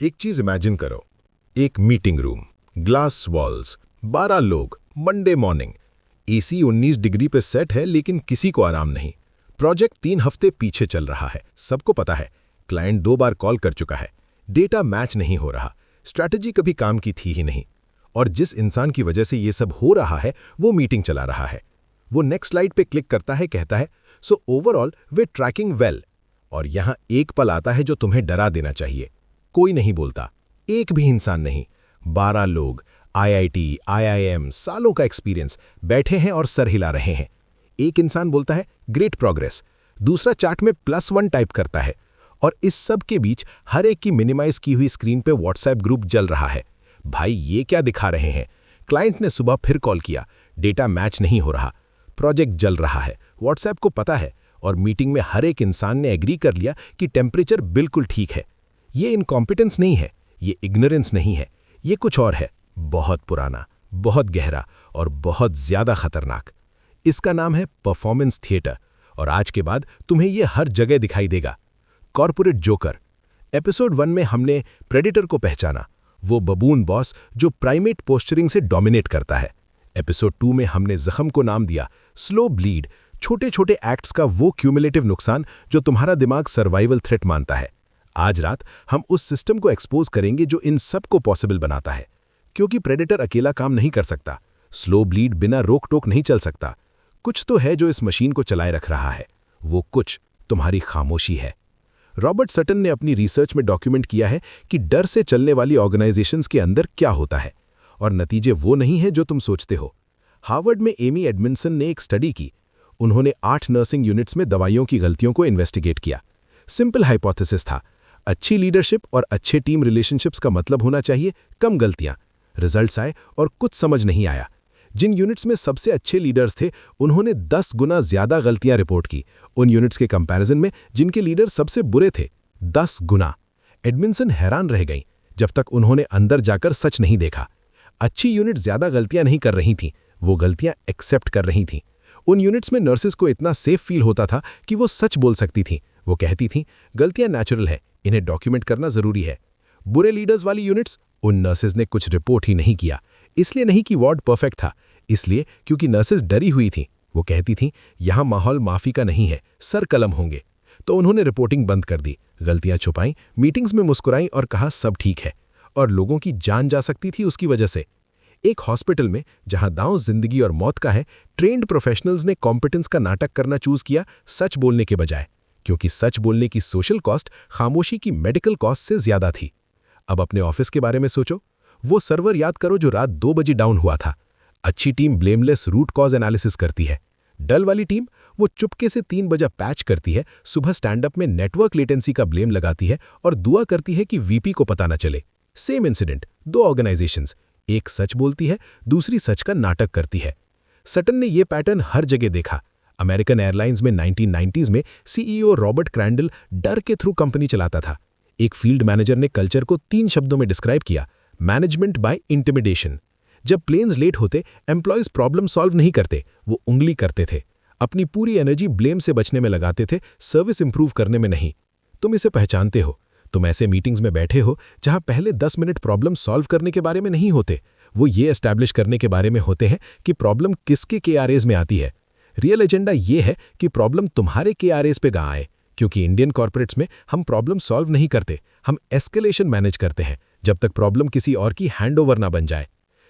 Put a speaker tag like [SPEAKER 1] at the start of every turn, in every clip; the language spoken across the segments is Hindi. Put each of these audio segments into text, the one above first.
[SPEAKER 1] एक चीज इमेजिन करो, एक मीटिंग रूम, ग्लास वॉल्स, 12 लोग, मंडे मॉर्निंग। एसी 19 डिग्री पे सेट है लेकिन किसी को आराम नहीं। प्रोजेक्ट 3 हफ्ते पीछे चल रहा है, सबको पता है। क्लाइंट 2 बार कॉल कर चुका है, डेटा मैच नहीं हो रहा, स्ट्रैटेजी कभी काम की थी ही नहीं। और जिस इंसान की वजह से ये सब हो रहा है वो मीटिंग चला रहा है। वो नेक्स्ट स्लाइड पे क्लिक करता है, कहता है so overall we tracking well. और यहां एक पल आता है जो तुम्हें डरा देना चाहिए। कोई नहीं बोलता, एक भी इंसान नहीं। 12 लोग, आईआईटी, आईआईएम, सालों का एक्सपीरियंस, बैठे हैं और सर हिला रहे हैं। एक इंसान बोलता है ग्रेट प्रोग्रेस, दूसरा चार्ट में +1 टाइप करता है। और इस सब के बीच हर एक की मिनिमाइज की हुई स्क्रीन पे व्हाट्सएप ग्रुप जल रहा है। भाई ये क्या दिखा रहे हैं? क्लाइंट ने सुबह फिर कॉल किया, डेटा मैच नहीं हो रहा, प्रोजेक्ट जल रहा है, व्हाट्सएप को पता है। और मीटिंग में हर एक इंसान ने एग्री कर लिया कि टेम्परेचर बिल्कुल ठीक है। ये इनकॉम्पिटेंस नहीं है, ये इग्नोरेंस नहीं है, ये कुछ और है, बहुत पुराना, बहुत गहरा और बहुत ज्यादा खतरनाक। इसका नाम है परफॉर्मेंस थिएटर। और आज के बाद तुम्हें यह हर जगह दिखाई देगा। Corporate joker. एपिसोड 1 में हमने प्रेडिटर को पहचाना, वो बबून बॉस जो प्राइमेट पोस्चरिंग से डोमिनेट करता है। एपिसोड 2 में हमने जख्म को नाम दिया स्लो ब्लीड, छोटे छोटे एक्ट्स का वो क्यूमुलेटिव नुकसान जो तुम्हारा दिमाग सर्वाइवल थ्रेट मानता है। आज रात हम उस सिस्टम को एक्सपोज करेंगे जो इन सब को पॉसिबल बनाता है। क्योंकि प्रेडेटर अकेला काम नहीं कर सकता, स्लो ब्लीड बिना रोक टोक नहीं चल सकता। कुछ तो है जो इस मशीन को चलाए रख रहा है, वो कुछ तुम्हारी खामोशी है। रॉबर्ट सटन ने अपनी रिसर्च में डॉक्यूमेंट किया है कि डर से चलने वाली ऑर्गेनाइजेशंस के अंदर क्या होता है, और नतीजे वो नहीं है जो तुम सोचते हो। हार्वर्ड में एमी एडमिंसन ने एक स्टडी की। उन्होंने 8 नर्सिंग यूनिट्स में दवाइयों की गलतियों को इन्वेस्टिगेट किया। सिंपल हाइपोथेसिस था, अच्छी लीडरशिप और अच्छे टीम रिलेशनशिप्स का मतलब होना चाहिए कम गलतियां। रिजल्ट्स आए और कुछ समझ नहीं आया। जिन यूनिट्स में सबसे अच्छे लीडर्स थे उन्होंने 10 गुना ज्यादा गलतियां रिपोर्ट की, उन यूनिट्स के कंपैरिजन में जिनके लीडर सबसे बुरे थे, 10 गुना। एडमिंसन हैरान रह गई जब तक उन्होंने अंदर जाकर सच नहीं देखा। अच्छी यूनिट ज्यादा गलतियां नहीं कर रही थीं, वो गलतियां एक्सेप्ट कर रही थीं। उन यूनिट्स में नर्सेस को इतना सेफ फील होता था कि वो सच बोल सकती थीं। वो कहती थीं गलतियां नेचुरल है, इन्हें डॉक्यूमेंट करना जरूरी है। बुरे लीडर्स वाली यूनिट्स, उन नर्सेस ने कुछ रिपोर्ट ही नहीं किया। इसलिए नहीं कि वार्ड परफेक्ट था, इसलिए क्योंकि नर्सेस डरी हुई थीं। वो कहती थीं यहां माहौल माफी का नहीं है, सर कलम होंगे। तो उन्होंने रिपोर्टिंग बंद कर दी, गलतियां छुपाई, मीटिंग्स में मुस्कुराई और कहा सब ठीक है। और लोगों की जान जा सकती थी उसकी वजह से। एक हॉस्पिटल में जहां दांव जिंदगी और मौत का है, ट्रेंड प्रोफेशनल्स ने कॉम्पिटेंस का नाटक करना चूज किया सच बोलने के बजाय, क्योंकि सच बोलने की सोशल कॉस्ट खामोशी की मेडिकल कॉस्ट से ज्यादा थी। अब अपने ऑफिस के बारे में सोचो, वो सर्वर याद करो जो रात 2 बजे डाउन हुआ था। अच्छी team blameless root cause analysis करती है। डल वाली टीम वो चुपके से 3 बजे पैच करती है, सुबह स्टैंड अप में नेटवर्क लेटेंसी का ब्लेम लगाती है और दुआ करती है कि वीपी को पता न चले। सेम इंसिडेंट, 2 ऑर्गेनाइजेशंस, एक सच बोलती है, दूसरी सच का नाटक करती है। सटन ने यह पैटर्न हर जगह देखा। अमेरिकन एयरलाइंस में 1990s में सीईओ रॉबर्ट क्रैंडल डर के थ्रू कंपनी चलाता था। एक फील्ड मैनेजर ने कल्चर को 3 शब्दों में डिस्क्राइब किया, मैनेजमेंट बाय इंटिमिडेशन। जब प्लेन्स लेट होते, एम्प्लॉयज प्रॉब्लम सॉल्व नहीं करते, वो उंगली करते थे। अपनी पूरी एनर्जी ब्लेम से बचने में लगाते थे, सर्विस इंप्रूव करने में नहीं। तुम इसे पहचानते हो। तुम ऐसे मीटिंग्स में बैठे हो जहां पहले 10 मिनट प्रॉब्लम सॉल्व करने के बारे में नहीं होते, वो ये एस्टैब्लिश करने के बारे में होते हैं कि प्रॉब्लम किसके केआरएज में आती है। रियल एजेंडा ये है कि प्रॉब्लम तुम्हारे केआरएज पे कहां आए। क्योंकि इंडियन कॉर्पोरेट्स में हम प्रॉब्लम सॉल्व नहीं करते, हम एस्केलेशन मैनेज करते हैं जब तक प्रॉब्लम किसी और की हैंडओवर ना बन जाए।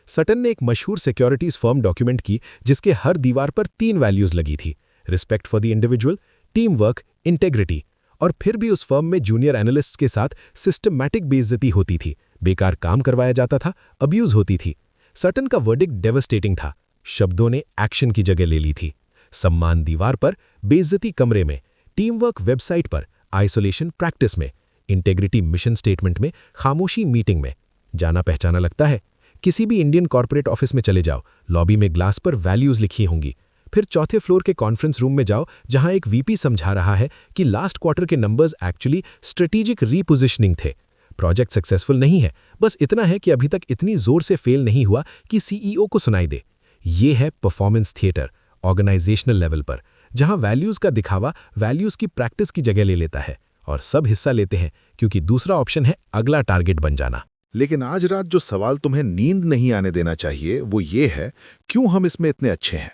[SPEAKER 1] सटन ने एक मशहूर सिक्योरिटीज फर्म डॉक्यूमेंट की जिसके हर दीवार पर 3 वैल्यूज लगी थी, respect for the individual, team work, integrity. और फिर भी उस फर्म में जूनियर एनालिस्ट्स के साथ सिस्टमैटिक बेइज्जती होती थी, बेकार काम करवाया जाता था, अब्यूज होती थी। सटन का वर्डिक्ट डेवस्टेटिंग था, शब्दों ने एक्शन की जगह ले ली थी। सम्मान दीवार पर, बेइज्जती कमरे में, टीम वर्क वेबसाइट पर, आइसोलेशन प्रैक्टिस में, इंटेग्रिटी मिशन स्टेटमेंट में, खामोशी मीटिंग में। जाना पहचाना लगता है? किसी भी इंडियन कॉर्पोरेट ऑफिस में चले जाओ, लॉबी में ग्लास पर वैल्यूज लिखी होंगी। फिर चौथे फ्लोर के कॉन्फ्रेंस रूम में जाओ जहां एक वीपी समझा रहा है कि लास्ट क्वार्टर के नंबर्स एक्चुअली स्ट्रेटेजिक रीपोजिशनिंग थे। प्रोजेक्ट सक्सेसफुल नहीं है, बस इतना है कि अभी तक इतनी जोर से फेल नहीं हुआ कि सीईओ को सुनाई दे। ये है परफॉर्मेंस थिएटर ऑर्गेनाइजेशनल लेवल पर, जहां वैल्यूज का दिखावा वैल्यूज की प्रैक्टिस की जगह ले लेता है और सब हिस्सा लेते हैं क्योंकि दूसरा ऑप्शन है अगला टारगेट बन जाना।
[SPEAKER 2] लेकिन आज रात जो सवाल तुम्हें नींद नहीं आने देना चाहिए वो ये है, क्यों हम इसमें इतने अच्छे हैं?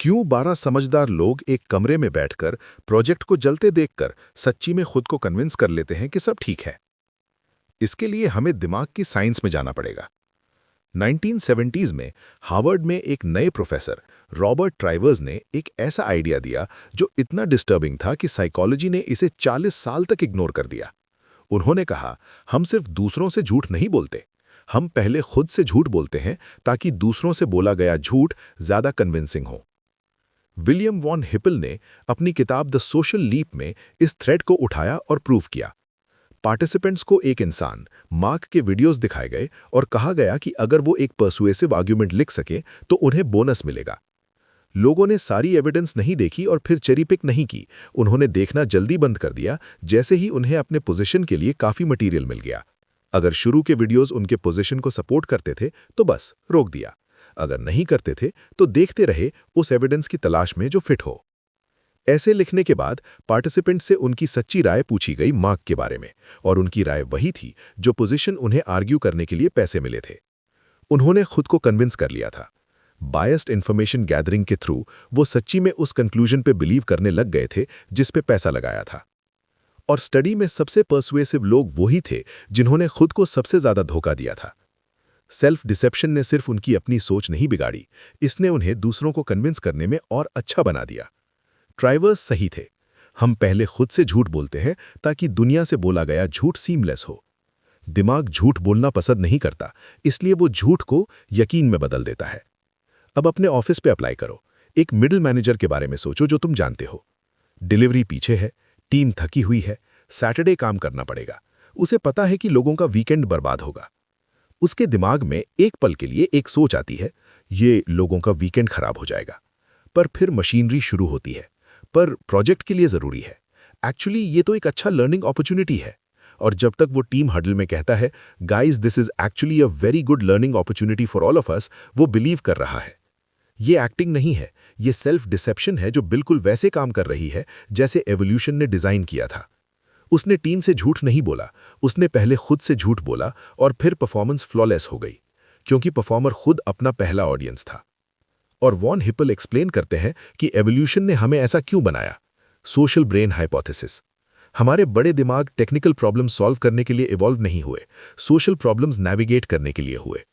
[SPEAKER 2] क्यों 12 समझदार लोग एक कमरे में बैठकर प्रोजेक्ट को जलते देखकर सच्ची में खुद को कन्विंस कर लेते हैं कि सब ठीक है? इसके लिए हमें दिमाग की साइंस में जाना पड़ेगा। 1970s में हार्वर्ड में एक नए प्रोफेसर रॉबर्ट ट्राइवर्स ने एक ऐसा आइडिया दिया जो इतना डिस्टर्बिंग था कि साइकोलॉजी ने इसे 40 साल तक इग्नोर कर दिया। उन्होंने कहा, हम सिर्फ दूसरों से झूठ नहीं बोलते, हम पहले खुद से झूठ बोलते हैं ताकि दूसरों से बोला गया झूठ ज्यादा कन्विंसिंग हो। विलियम वॉन हिपल ने अपनी किताब द सोशल लीप में इस थ्रेड को उठाया और प्रूव किया। पार्टिसिपेंट्स को एक इंसान मार्क के वीडियोस दिखाए गए और कहा गया कि अगर वो एक पर्सुएसिव आर्ग्यूमेंट लिख सके तो उन्हें बोनस मिलेगा। लोगों ने सारी एविडेंस नहीं देखी और फिर चेरी पिक नहीं की, उन्होंने देखना जल्दी बंद कर दिया जैसे ही उन्हें अपने पोजीशन के लिए काफी मटेरियल मिल गया। अगर शुरू के वीडियोस उनके पोजीशन को सपोर्ट करते थे तो बस रोक दिया, अगर नहीं करते थे तो देखते रहे उस एविडेंस की तलाश में जो फिट हो। ऐसे लिखने के बाद पार्टिसिपेंट से उनकी सच्ची राय पूछी गई मार्क के बारे में, और उनकी राय वही थी जो पोजीशन उन्हें आर्ग्यू करने के लिए पैसे मिले थे। उन्होंने खुद को कन्विंस कर लिया था। बायस्ड इंफॉर्मेशन गैदरिंग के थ्रू वो सच्ची में उस कंक्लूजन पे बिलीव करने लग गए थे जिस पे पैसा लगाया था। और स्टडी में सबसे पर्सुएसिव लोग वही थे जिन्होंने खुद को सबसे ज्यादा धोखा दिया था। सेल्फ डिसेप्शन ने सिर्फ उनकी अपनी सोच नहीं बिगाड़ी, इसने उन्हें दूसरों को कन्विंस करने में और अच्छा बना दिया। ट्राइवर्स सही थे, हम पहले खुद से झूठ बोलते हैं ताकि दुनिया से बोला गया झूठ सीमलेस हो। दिमाग झूठ बोलना पसंद नहीं करता, इसलिए वो झूठ को यकीन में बदल देता है। अब अपने ऑफिस पे अप्लाई करो। एक मिडिल मैनेजर के बारे में सोचो जो तुम जानते हो। डिलीवरी पीछे है, टीम थकी हुई है, सैटरडे काम करना पड़ेगा, उसे पता है कि लोगों का वीकेंड बर्बाद होगा। उसके दिमाग में एक पल के लिए एक सोच आती है, ये लोगों का वीकेंड खराब हो जाएगा। पर फिर मशीनरी शुरू होती है, पर प्रोजेक्ट के लिए जरूरी है। एक्चुअली ये तो एक अच्छा लर्निंग अपॉर्चुनिटी है। और जब तक वो टीम हडल में कहता है, guys this is actually a very good learning opportunity for all of us, वो बिलीव कर रहा है। ये एक्टिंग नहीं है, ये सेल्फ डिसेप्शन है जो बिल्कुल वैसे काम कर रही है जैसे एवोल्यूशन ने डिजाइन किया था। उसने टीम से झूठ नहीं बोला, उसने पहले खुद से झूठ बोला और फिर परफॉर्मेंस फ्लॉलेस हो गई, क्योंकि परफॉर्मर खुद अपना पहला ऑडियंस था। और वॉन हिपल एक्सप्लेन करते हैं कि एवोल्यूशन ने हमें ऐसा क्यों बनाया। Social brain hypothesis. हमारे बड़े दिमाग टेक्निकल प्रॉब्लम सॉल्व करने के लिए इवॉल्व नहीं हुए, सोशल प्रॉब्लम्स नेविगेट करने के लिए हुए।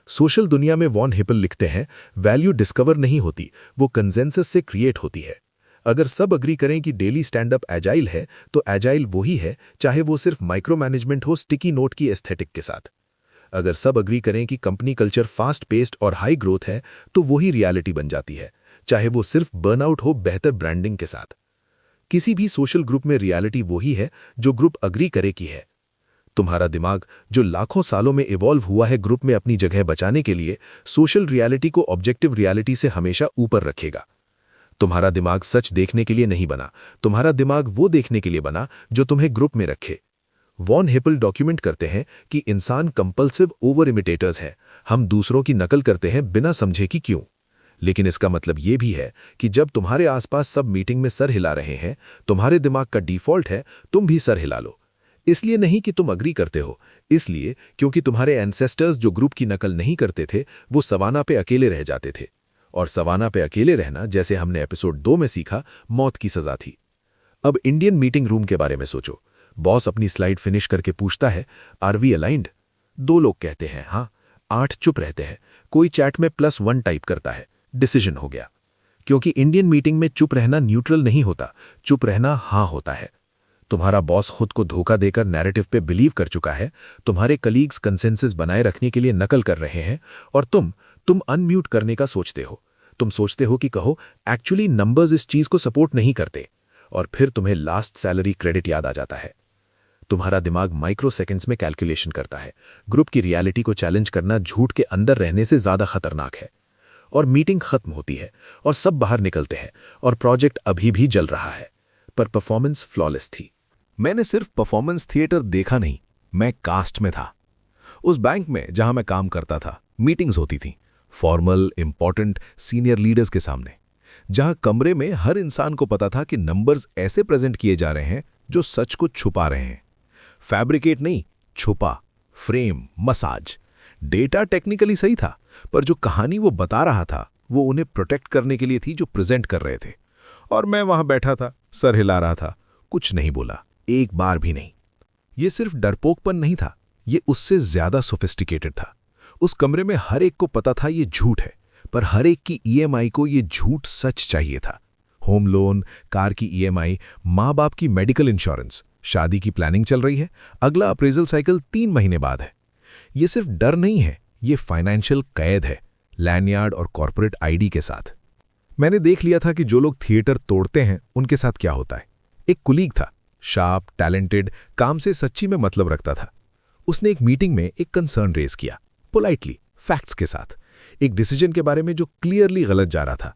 [SPEAKER 2] सोशल दुनिया में वॉन हिपल लिखते हैं, वैल्यू डिस्कवर नहीं होती, वो कंसेंसस से क्रिएट होती है। अगर सब अग्री करें कि डेली स्टैंड अप एजाइल है, तो एजाइल वही है, चाहे वो सिर्फ माइक्रो मैनेजमेंट हो स्टिकी नोट की एस्थेटिक के साथ। अगर सब अग्री करें कि कंपनी कल्चर फास्ट पेस्ड और हाई ग्रोथ है, तो वही रियलिटी बन जाती है, चाहे वो सिर्फ बर्नआउट हो बेहतर ब्रांडिंग के साथ। किसी भी सोशल ग्रुप में रियलिटी वही है जो ग्रुप अग्री करे की है। तुम्हारा दिमाग जो लाखों सालों में इवॉल्व हुआ है ग्रुप में अपनी जगह बचाने के लिए, सोशल रियलिटी को ऑब्जेक्टिव रियलिटी से हमेशा ऊपर रखेगा। तुम्हारा दिमाग सच देखने के लिए नहीं बना, तुम्हारा दिमाग वो देखने के लिए बना जो तुम्हें ग्रुप में रखे। वॉन हिपल डॉक्यूमेंट करते हैं कि इंसान कंपल्सिव ओवर इमिटेटर्स हैं, हम दूसरों की नकल करते हैं बिना समझे कि क्यों। लेकिन इसका मतलब ये भी है कि जब तुम्हारे आसपास सब मीटिंग में सर हिला रहे हैं, तुम्हारे दिमाग का डिफॉल्ट है तुम भी सर हिला लो। इसलिए नहीं कि तुम अग्री करते हो, इसलिए क्योंकि तुम्हारे एंसेस्टर्स जो ग्रुप की नकल नहीं करते थे वो सवाना पे अकेले रह जाते थे। और सवाना पे अकेले रहना, जैसे हमने एपिसोड 2 में सीखा, मौत की सजा थी। अब इंडियन मीटिंग रूम के बारे में सोचो। बॉस अपनी स्लाइड फिनिश करके पूछता है, आर वी अलाइंड? 2 लोग कहते हैं हाँ, 8 चुप रहते हैं, कोई चैट में +1 टाइप करता है, डिसीजन हो गया। क्योंकि इंडियन मीटिंग में चुप रहना न्यूट्रल नहीं होता, चुप रहना हाँ होता है। तुम्हारा बॉस खुद को धोखा देकर नैरेटिव पे बिलीव कर चुका है, तुम्हारे कलीग्स कंसेंसस बनाए रखने के लिए नकल कर रहे हैं, और तुम अनम्यूट करने का सोचते हो। तुम सोचते हो कि कहो एक्चुअली नंबर्स इस चीज को सपोर्ट नहीं करते, और फिर तुम्हें लास्ट सैलरी क्रेडिट याद आ जाता है। तुम्हारा दिमाग माइक्रो सेकंड्स में कैलकुलेशन करता है। ग्रुप की रियलिटी को चैलेंज करना झूठ के अंदर रहने से ज्यादा खतरनाक है। और मीटिंग खत्म होती है और सब बाहर निकलते हैं और प्रोजेक्ट अभी भी जल रहा है, पर परफॉर्मेंस फ्लॉलेस थी। मैंने सिर्फ परफॉर्मेंस थिएटर देखा नहीं, मैं कास्ट में था। उस बैंक में जहां मैं काम करता था, मीटिंग्स होती थीं, फॉर्मल, इंपॉर्टेंट सीनियर लीडर्स के सामने, जहां कमरे में हर इंसान को पता था कि नंबर्स ऐसे प्रेजेंट किए जा रहे हैं जो सच को छुपा रहे हैं। फैब्रिकेट नहीं, छुपा, फ्रेम, मसाज। डेटा टेक्निकली सही था, पर जो कहानी वो बता रहा था वो उन्हें प्रोटेक्ट करने के लिए थी जो प्रेजेंट कर रहे थे। और मैं वहां बैठा था, सर हिला रहा था, कुछ नहीं बोला, एक बार भी नहीं। ये सिर्फ डरपोकपन नहीं था, ये उससे ज्यादा सोफिस्टिकेटेड था। उस कमरे में हर एक को पता था ये झूठ है, पर हर एक की ईएमआई को ये झूठ सच चाहिए था। होम लोन, कार की ईएमआई, माँ बाप की मेडिकल इंश्योरेंस, शादी की प्लानिंग चल रही है, अगला अप्रेजल साइकिल 3 महीने बाद है। ये सिर्फ डर नहीं है, ये फाइनेंशियल कैद है, लैंडयार्ड और कॉर्पोरेट आईडी के साथ। मैंने देख लिया था कि जो लोग थिएटर तोड़ते हैं उनके साथ क्या होता है। एक कुलीग था, शार्प, टैलेंटेड, काम से सच्ची में मतलब रखता था। उसने एक मीटिंग में एक कंसर्न रेज किया, पोलाइटली, फैक्ट्स के साथ, एक डिसीजन के बारे में जो क्लियरली गलत जा रहा था।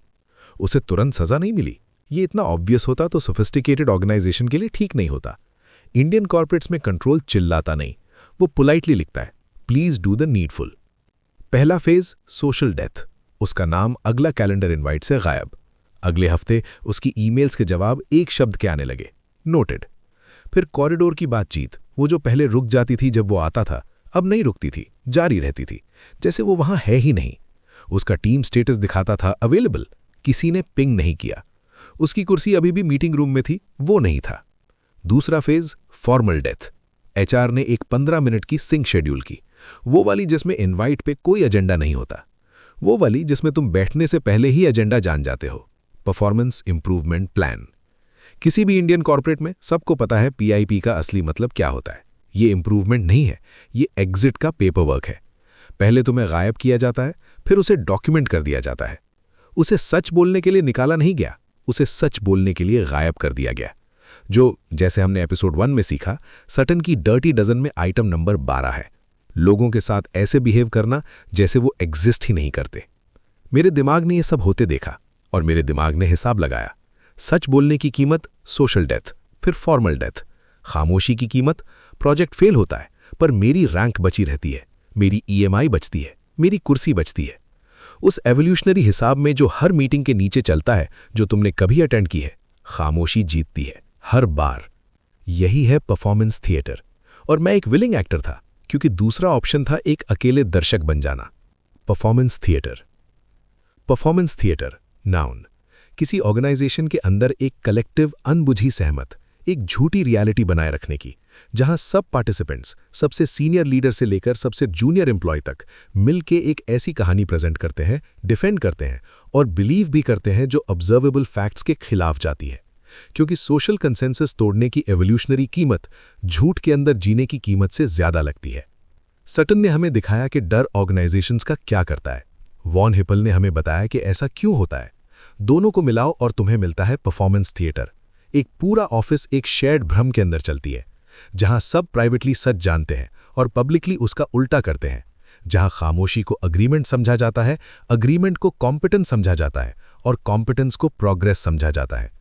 [SPEAKER 2] उसे तुरंत सजा नहीं मिली। ये इतना ऑब्वियस होता तो सोफिस्टिकेटेड ऑर्गेनाइजेशन के लिए ठीक नहीं होता। इंडियन कॉर्पोरेट्स में कंट्रोल चिल्लाता नहीं, वो पोलाइटली लिखता है, प्लीज डू द नीडफुल। पहला फेज, सोशल डेथ। उसका नाम अगला कैलेंडर इनवाइट से गायब। अगले हफ्ते उसकी ईमेल्स के जवाब एक शब्द के आने लगे, नोटेड। फिर कॉरिडोर की बातचीत, वो जो पहले रुक जाती थी जब वो आता था, अब नहीं रुकती थी, जारी रहती थी, जैसे वो वहां है ही नहीं। उसका टीम स्टेटस दिखाता था अवेलेबल, किसी ने पिंग नहीं किया। उसकी कुर्सी अभी भी मीटिंग रूम में थी, वो नहीं था। दूसरा फेज, फॉर्मल डेथ। एचआर ने एक 15 मिनट की सिंक शेड्यूल की, वो वाली जिसमें इनवाइट पे कोई एजेंडा नहीं होता, वो वाली जिसमें तुम बैठने से पहले ही एजेंडा जान जाते हो। Performance improvement plan. किसी भी इंडियन कॉर्पोरेट में सबको पता है पीआईपी का असली मतलब क्या होता है। ये इंप्रूवमेंट नहीं है, ये एग्जिट का पेपर वर्क है। पहले तुम्हें गायब किया जाता है, फिर उसे डॉक्यूमेंट कर दिया जाता है। उसे सच बोलने के लिए निकाला नहीं गया, उसे सच बोलने के लिए गायब कर दिया गया। जो, जैसे हमने एपिसोड 1 में सीखा, सटन की डर्टी डजन में आइटम नंबर 12 है, लोगों के साथ ऐसे बिहेव करना जैसे वो एग्जिस्ट ही नहीं करते। मेरे दिमाग ने ये सब होते देखा और मेरे दिमाग ने हिसाब लगाया। सच बोलने की कीमत सोशल डेथ, फिर फॉर्मल डेथ। खामोशी की कीमत, प्रोजेक्ट फेल होता है पर मेरी रैंक बची रहती है, मेरी ईएमआई बचती है, मेरी कुर्सी बचती है। उस एवोल्यूशनरी हिसाब में जो हर मीटिंग के नीचे चलता है, जो तुमने कभी अटेंड की है, खामोशी जीतती है हर बार। यही है परफॉर्मेंस थिएटर। और मैं एक विलिंग एक्टर था, क्योंकि दूसरा ऑप्शन था एक अकेले दर्शक बन जाना। Performance theatre. Performance theatre, noun, किसी ऑर्गेनाइजेशन के अंदर एक कलेक्टिव अनबुझी सहमत, एक झूठी रियलिटी बनाए रखने की, जहां सब पार्टिसिपेंट्स, सबसे सीनियर लीडर से लेकर सबसे जूनियर एम्प्लॉय तक मिलके एक ऐसी कहानी प्रेजेंट करते हैं, डिफेंड करते हैं और बिलीव भी करते हैं जो ऑब्जर्वेबल फैक्ट्स के खिलाफ जाती है। क्योंकि सोशल कंसेंसस तोड़ने की एवोल्यूशनरी कीमत झूठ के अंदर जीने की कीमत से ज्यादा लगती है। सटन ने हमें दिखाया कि डर ऑर्गेनाइजेशंस का क्या करता है। वॉन हिपल ने हमें बताया कि ऐसा क्यों होता है। दोनों को मिलाओ और तुम्हें मिलता है परफॉर्मेंस थिएटर। एक पूरा ऑफिस एक शेयर्ड भ्रम के अंदर चलती है, जहां सब प्राइवेटली सच जानते हैं और पब्लिकली उसका उल्टा करते हैं, जहां खामोशी को अग्रीमेंट समझा जाता है, अग्रीमेंट को कॉम्पिटेंस समझा जाता है और कॉम्पिटेंस को प्रोग्रेस समझा जाता है।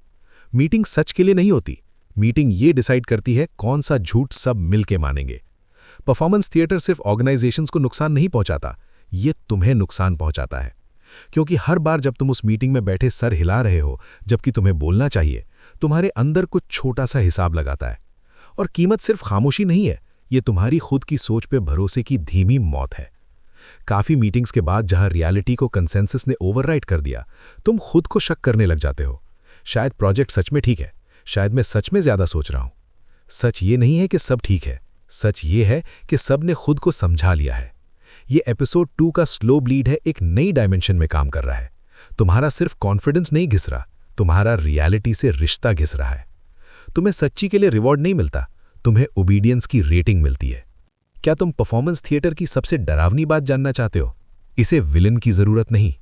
[SPEAKER 2] मीटिंग सच के लिए नहीं होती, मीटिंग ये डिसाइड करती है कौन सा झूठ सब मिलके मानेंगे। परफॉर्मेंस थिएटर सिर्फ ऑर्गेनाइजेशंस को नुकसान नहीं पहुंचाता, ये तुम्हें नुकसान पहुंचाता है। क्योंकि हर बार जब तुम उस मीटिंग में बैठे सर हिला रहे हो जबकि तुम्हें बोलना चाहिए, तुम्हारे अंदर कुछ छोटा सा हिसाब लगाता है। और कीमत सिर्फ खामोशी नहीं है, ये तुम्हारी खुद की सोच पे भरोसे की धीमी मौत है। काफी मीटिंग्स के बाद जहां रियलिटी को कंसेंसस ने ओवरराइड कर दिया, तुम खुद को शक करने लग जाते हो। शायद प्रोजेक्ट सच में ठीक है, शायद मैं सच में ज्यादा सोच रहा हूं। सच ये नहीं है कि सब ठीक है, सच ये है कि सब ने खुद को समझा लिया है। ये एपिसोड 2 का स्लो ब्लीड है, एक नई डायमेंशन में काम कर रहा है। तुम्हारा सिर्फ कॉन्फिडेंस नहीं घिस रहा, तुम्हारा रियलिटी से रिश्ता घिस रहा है। तुम्हें सच्ची के लिए रिवॉर्ड नहीं मिलता, तुम्हें ओबीडियंस की रेटिंग मिलती है। क्या तुम परफॉर्मेंस थिएटर की सबसे डरावनी बात जानना चाहते हो? इसे विलन की जरूरत नहीं।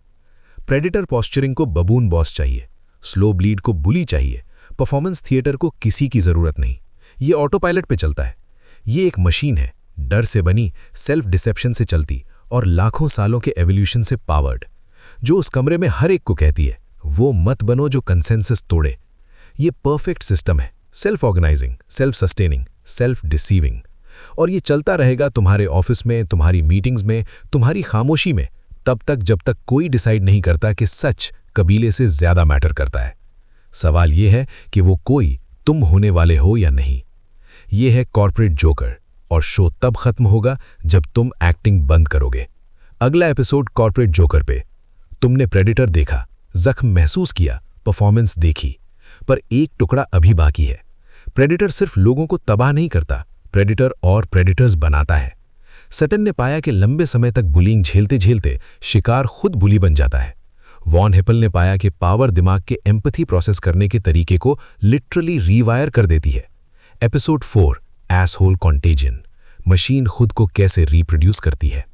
[SPEAKER 2] प्रेडिटर पॉस्चरिंग को बबून बॉस चाहिए, स्लो ब्लीड को बुली चाहिए, परफॉर्मेंस थिएटर को किसी की जरूरत नहीं। ये ऑटो पायलट पे चलता है। ये एक मशीन है, डर से बनी, सेल्फ डिसेप्शन से चलती और लाखों सालों के एवोल्यूशन से पावर्ड, जो उस कमरे में हर एक को कहती है, वो मत बनो जो कंसेंसस तोड़े। ये परफेक्ट सिस्टम है, self organizing, self sustaining, self deceiving. और ये चलता रहेगा तुम्हारे ऑफिस में, तुम्हारी मीटिंग्स में, तुम्हारी खामोशी में, तब तक जब तक कोई डिसाइड नहीं करता कि सच कबीले से ज्यादा मैटर करता है। सवाल यह है कि वो कोई
[SPEAKER 1] तुम होने वाले हो या नहीं। ये है कॉर्पोरेट जोकर और शो तब खत्म होगा जब तुम एक्टिंग बंद करोगे। अगला एपिसोड कॉर्पोरेट जोकर पे। तुमने प्रेडिटर देखा, जख्म महसूस किया, परफॉर्मेंस देखी, पर एक टुकड़ा अभी बाकी है। प्रेडिटर सिर्फ लोगों को तबाह नहीं करता, प्रेडिटर और प्रेडिटर्स बनाता है। सटन ने पाया कि लंबे समय तक बुलिंग झेलते झेलते शिकार खुद बुली बन जाता है। वॉन हिपल ने पाया कि पावर दिमाग के एम्पैथी प्रोसेस करने के तरीके को लिटरली रीवायर कर देती है। Episode 4 asshole कॉन्टेजियन। मशीन खुद को कैसे रिप्रोड्यूस करती है।